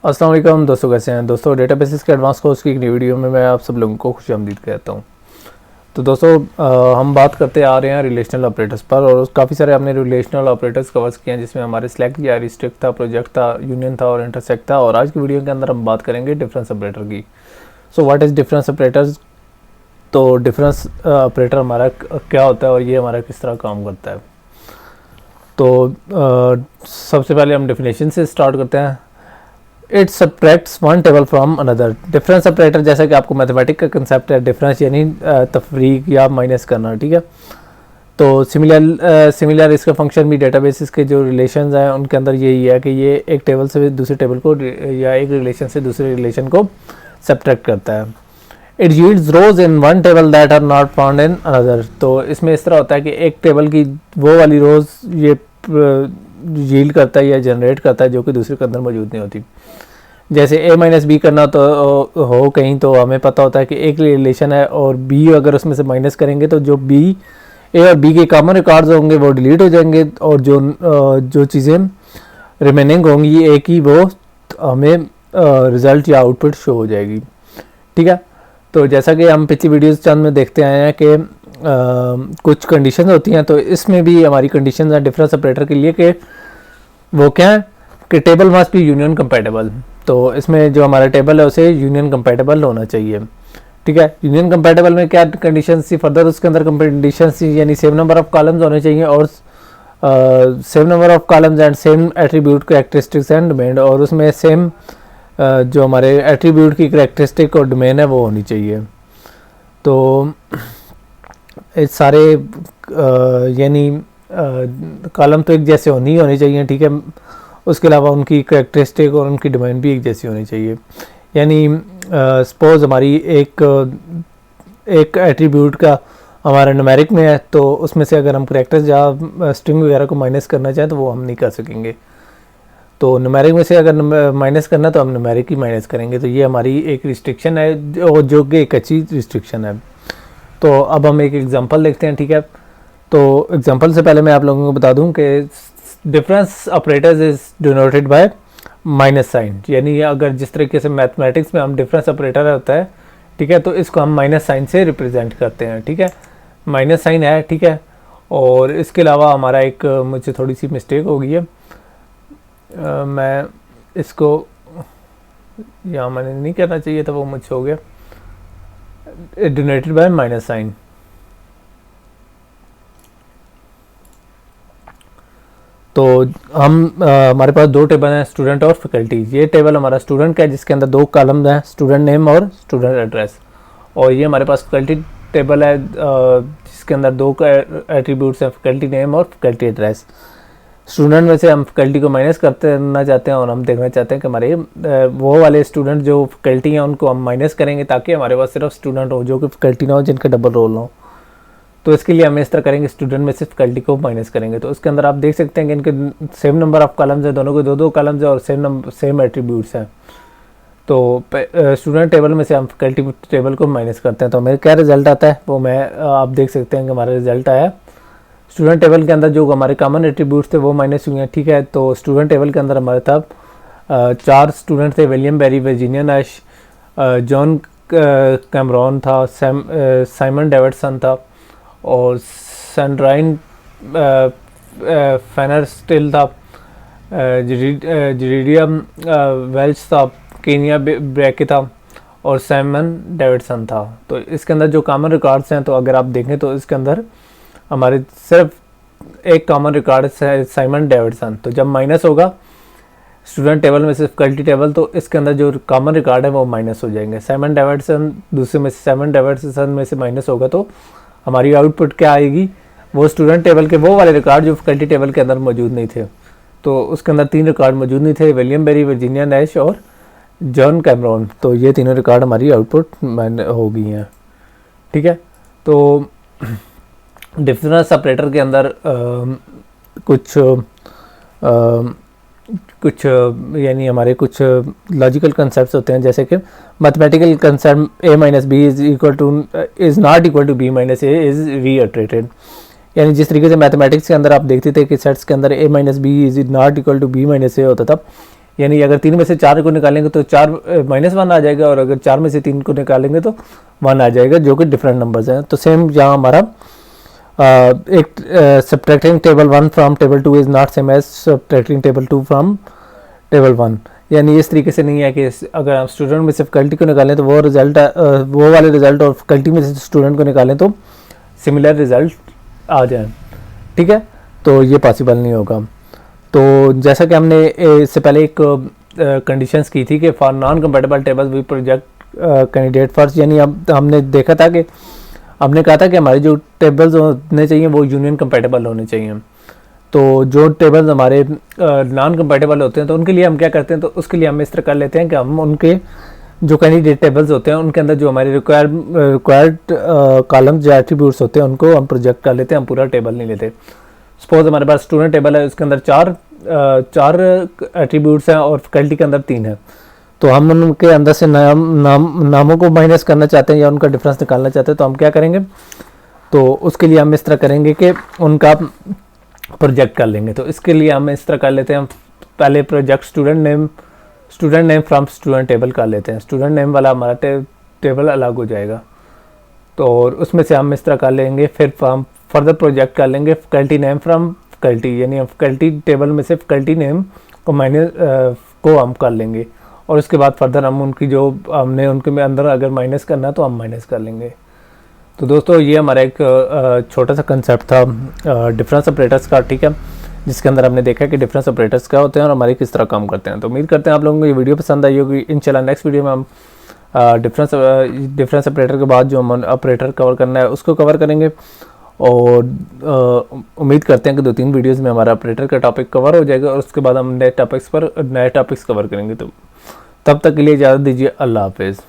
अस्सलाम वालेकुम दोस्तों, कैसे हैं दोस्तों। डेटाबेसिस के एडवांस कोर्स की एक नई वीडियो में मैं आप सब लोगों को खुशामदीद कहता हूं। तो दोस्तों हम बात करते आ रहे हैं रिलेशनल ऑपरेटर्स पर, और काफ़ी सारे हमने रिलेशनल ऑपरेटर्स कवर्स किए हैं, जिसमें हमारे सिलेक्ट या रिस्ट्रिक्ट था, प्रोजेक्ट था, यूनियन था और इंटरसेक्ट था। और आज की वीडियो के अंदर हम बात करेंगे डिफरेंस ऑपरेटर की। So what is difference operators. तो डिफरेंस ऑपरेटर हमारा क्या होता है और ये हमारा किस तरह काम करता है। तो सबसे पहले हम डेफिनेशन से स्टार्ट करते हैं। It subtracts one table from another. Difference operator, जैसा कि आपको मैथमेटिक का कंसेप्ट है, डिफरेंस यानी तफरीक या माइनस करना, ठीक है। तो सिमिलर इसका फंक्शन भी डेटाबेसिस के जो रिलेशंस हैं उनके अंदर यही है कि ये एक टेबल से दूसरे टेबल को या एक रिलेशन से दूसरे रिलेशन को सब्ट्रैक्ट करता है। It yields rows in one table that are not found in another. तो इसमें इस तरह होता है कि एक टेबल की वो वाली रोज ये यील्ड करता है या जनरेट करता है जो कि दूसरे के अंदर मौजूद नहीं होती। जैसे a माइनस बी करना तो हो कहीं, तो हमें पता होता है कि एक रिलेशन है और b अगर उसमें से माइनस करेंगे तो जो b a और b के कॉमन रिकॉर्ड्स होंगे वो डिलीट हो जाएंगे, और जो चीज़ें रिमेनिंग होंगी a की वो हमें रिज़ल्ट या आउटपुट शो हो जाएगी, ठीक है। तो जैसा कि हम पिछली वीडियोस चंद में देखते आए हैं कि कुछ कंडीशन होती हैं, तो इसमें भी हमारी कंडीशन है डिफरेंस ऑपरेटर के लिए कि वो क्या है कि table must be union compatible. तो इसमें जो हमारा टेबल है उसे यूनियन कंपैटिबल होना चाहिए, ठीक है। यूनियन कंपैटिबल में क्या कंडीशन थी फर्दर, उसके अंदर कंडीशन थी यानी सेम नंबर ऑफ कॉलम्स होने चाहिए और same number of columns and same attribute characteristics and domain, और उसमें सेम जो हमारे एट्रीब्यूट की कैरेक्टरिस्टिक और डोमेन है वो होनी चाहिए। तो इस सारे यानी कॉलम तो एक जैसे होने चाहिए, ठीक है। उसके अलावा उनकी कैरेक्टरिस्टिक और उनकी डोमेन भी एक जैसी होनी चाहिए। यानी सपोज हमारी एक एट्रीब्यूट का हमारा न्यूमेरिक में है, तो उसमें से अगर हम कैरेक्टर्स या स्ट्रिंग वगैरह को माइनस करना चाहें तो वो हम नहीं कर सकेंगे। तो न्यूमेरिक में से अगर माइनस करना तो हम न्यूमेरिक ही माइनस करेंगे। तो ये हमारी एक रिस्ट्रिक्शन है जो कि एक अच्छी रिस्ट्रिक्शन है। तो अब हम एक एग्जांपल देखते हैं, ठीक है। तो एग्जांपल से पहले मैं आप लोगों को बता दूं कि difference operators is denoted by minus sign. यानी अगर जिस तरीके से मैथमेटिक्स में हम डिफरेंस ऑपरेटर होता है, ठीक है, तो इसको हम माइनस साइन से रिप्रेजेंट करते हैं, ठीक है। माइनस साइन है, ठीक है। और इसके अलावा हमारा एक मुझसे थोड़ी सी मिस्टेक हो गई है, मैं इसको यहाँ मैंने नहीं करना चाहिए था, वो मुझसे हो गया, डिनोटेड बाय माइनस साइन। तो हम हमारे पास दो टेबल हैं, स्टूडेंट और फैकल्टी। ये टेबल हमारा स्टूडेंट का है जिसके अंदर दो कॉलम्स हैं, स्टूडेंट नेम और स्टूडेंट एड्रेस। और ये हमारे पास फैकल्टी टेबल है जिसके अंदर दो एट्रीब्यूट्स हैं, फैकल्टी नेम और फैकल्टी एड्रेस। स्टूडेंट में से हम फैकल्टी को माइनस करना चाहते हैं और हम देखना चाहते हैं कि हमारे वो वाले स्टूडेंट जो फैकल्टी हैं उनको हम माइनस करेंगे ताकि हमारे पास सिर्फ स्टूडेंट हो जो कि फैकल्टी ना हो, जिनका डबल रोल ना हो। तो इसके लिए हम इस तरह करेंगे, स्टूडेंट में से फैकल्टी को माइनस करेंगे। तो उसके अंदर आप देख सकते हैं कि इनके सेम नंबर ऑफ कॉलम्स है, दोनों के दो कॉलम्स है और सेम एट्रीब्यूट्स हैं। तो स्टूडेंट टेबल में से हम फैकल्टी टेबल को माइनस करते हैं तो हमें क्या रिजल्ट आता है वो आप देख सकते हैं कि हमारा रिजल्ट आया। स्टूडेंट टेबल के अंदर जो हमारे कॉमन एट्रीब्यूट्स थे वो माइनस हुए हैं, ठीक है। तो स्टूडेंट टेबल के अंदर हमारे था 4 स्टूडेंट थे, William Berry, Virginia Nash, John Cameron था, साइमन डेविडसन था और सैंड्राइन फेनरस्टिल था, जरीडियम वेल्च था, केनिया ब्रैके था और सैमन डेविडसन था। तो इसके अंदर जो कॉमन रिकॉर्ड्स हैं, तो अगर आप देखें तो इसके अंदर हमारे सिर्फ एक कॉमन रिकॉर्ड है, साइमन डेविडसन। तो जब माइनस होगा स्टूडेंट टेबल में से फैकल्टी टेबल, तो इसके अंदर जो कॉमन रिकॉर्ड है वो माइनस हो जाएंगे। साइमन डेविडसन दूसरे में से साइमन डेविडसन में से माइनस होगा तो हमारी आउटपुट क्या आएगी, वो स्टूडेंट टेबल के वो वाले रिकॉर्ड जो फैकल्टी टेबल के अंदर मौजूद नहीं थे। तो उसके अंदर 3 रिकॉर्ड मौजूद नहीं थे, विलियम बेरी, वर्जीनिया नैश और जॉन कैमरॉन। तो ये तीनों रिकॉर्ड हमारी आउटपुट हो गई हैं, ठीक है। तो डिफरेंस ऑपरेटर के अंदर कुछ यानी हमारे कुछ लॉजिकल कंसेप्ट होते हैं, जैसे कि mathematical concept a minus B is not equal to B minus A is reiterated. यानी जिस तरीके से मैथमेटिक्स के अंदर आप देखते थे कि सेट्स के अंदर a minus B is not equal to B minus A होता था, यानी अगर 3 में से 4 को निकालेंगे तो 4 -1 आ जाएगा, और अगर 4 में से 3 को निकालेंगे तो 1 आ जाएगा, जो कि डिफरेंट नंबर्स हैं। तो सेम यहाँ हमारा एक subtracting table 1 from table 2 is not same as subtracting table 2 from table 1। यानी इस तरीके से नहीं है कि अगर हम स्टूडेंट में से फैकल्टी को निकालें तो वो रिजल्ट, वो वाले रिजल्ट, और फैकल्टी में से स्टूडेंट को निकालें तो सिमिलर रिजल्ट आ जाए। ठीक है, तो ये पॉसिबल नहीं होगा। तो जैसा कि हमने इससे पहले एक कंडीशंस की थी कि for non compatible tables we project candidate first, यानी अब हमने देखा था कि हमने कहा था कि हमारे जो टेबल्स होने चाहिए वो यूनियन कंपैटिबल होने चाहिए। तो जो टेबल्स हमारे नॉन कंपैटिबल होते हैं तो उनके लिए हम क्या करते हैं, तो उसके लिए हम इस तरह कर लेते हैं कि हम उनके जो कैंडिडेट टेबल्स होते हैं उनके अंदर जो हमारे रिक्वायर्ड कॉलम्स या एट्रीब्यूट्स होते हैं उनको हम प्रोजेक्ट कर लेते हैं, हम पूरा टेबल नहीं लेते। सपोज हमारे पास स्टूडेंट टेबल है, उसके अंदर चार एट्रीब्यूट्स हैं और फैकल्टी के अंदर 3 है, तो हम उनके अंदर से नामों को माइनस करना चाहते हैं या उनका डिफरेंस निकालना चाहते हैं। तो हम क्या करेंगे, तो उसके लिए हम इस तरह करेंगे कि उनका प्रोजेक्ट कर लेंगे। तो इसके लिए हम इस तरह कर लेते हैं, पहले project student name from student table कर लेते हैं। स्टूडेंट नेम वाला हमारा टेबल अलग हो जाएगा, तो उसमें से हम इस तरह कर लेंगे। फिर हम फर्दर प्रोजेक्ट कर लेंगे फैकल्टी नेम फ्रॉम फैकल्टी, यानी हम फैकल्टी टेबल में से फैकल्टी नेम को को हम कर लेंगे, और उसके बाद फर्दर हम उनकी जो हमने उनके में अंदर अगर माइनस करना है तो हम माइनस कर लेंगे। तो दोस्तों ये हमारा एक छोटा सा कंसेप्ट था डिफरेंस ऑपरेटर्स का, ठीक है, जिसके अंदर हमने देखा कि डिफरेंस ऑपरेटर्स क्या होते हैं और हमारे किस तरह काम करते हैं। तो उम्मीद करते हैं आप लोगों को ये वीडियो पसंद आई होगी। इंशाल्लाह नेक्स्ट वीडियो में हम डिफरेंस ऑपरेटर के बाद जो हम ऑपरेटर कवर करना है उसको कवर करेंगे, और उम्मीद करते हैं कि 2-3 वीडियोस में हमारा ऑपरेटर का टॉपिक कवर हो जाएगा, और उसके बाद हम नए टॉपिक्स कवर करेंगे। तो तब तक के लिए इजाज़त दीजिए, अल्लाह हाफिज़।